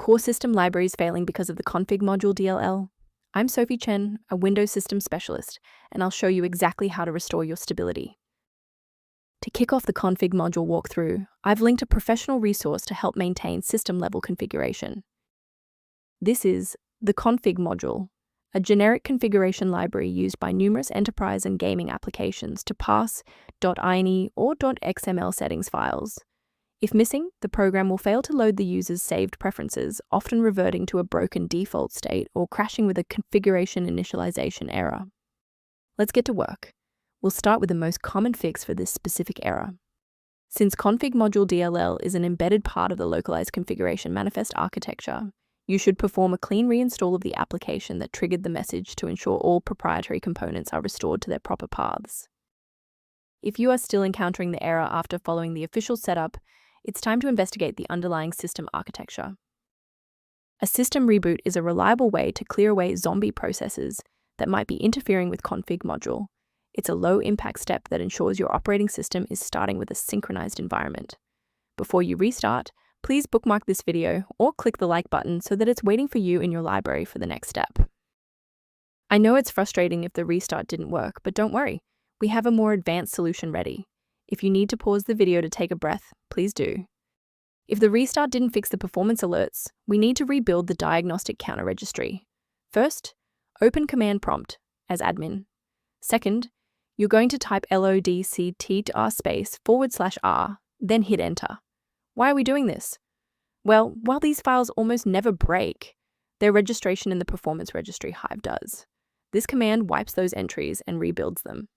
core system libraries failing because of the config module DLL? I'm Sophie Chen, a Windows system specialist, and I'll show you exactly how to restore your stability. To kick off the config module walkthrough, I've linked a professional resource to help maintain system-level configuration. This is the config module, a generic configuration library used by numerous enterprise and gaming applications to parse .ini or .xml settings files. If missing, the program will fail to load the user's saved preferences, often reverting to a broken default state or crashing with a configuration initialization error. Let's get to work. We'll start with the most common fix for this specific error. Since config module DLL is an embedded part of the localized configuration manifest architecture, you should perform a clean reinstall of the application that triggered the message to ensure all proprietary components are restored to their proper paths. If you are still encountering the error after following the official setup, it's time to investigate the underlying system architecture. A system reboot is a reliable way to clear away zombie processes that might be interfering with config module. It's a low-impact step that ensures your operating system is starting with a synchronized environment. Before you restart, please bookmark this video or click the like button so that it's waiting for you in your library for the next step. I know it's frustrating if the restart didn't work, but don't worry. We have a more advanced solution ready. If you need to pause the video to take a breath, please do. If the restart didn't fix the performance alerts, we need to rebuild the diagnostic counter registry. First, open command prompt as admin. Second, you're going to type lockt_r, then hit enter. Why are we doing this? Well, while these files almost never break, their registration in the performance registry Hive does. This command wipes those entries and rebuilds them.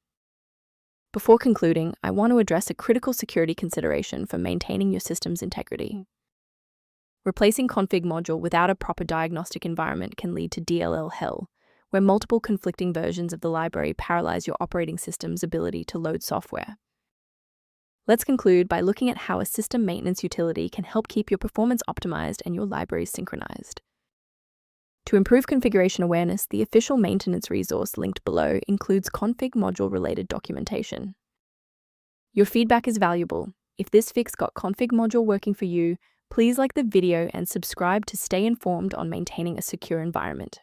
Before concluding, I want to address a critical security consideration for maintaining your system's integrity. Replacing config module without a proper diagnostic environment can lead to DLL hell, where multiple conflicting versions of the library paralyze your operating system's ability to load software. Let's conclude by looking at how a system maintenance utility can help keep your performance optimized and your libraries synchronized. To improve configuration awareness, the official maintenance resource linked below includes config module-related documentation. Your feedback is valuable. If this fix got config module working for you, please like the video and subscribe to stay informed on maintaining a secure environment.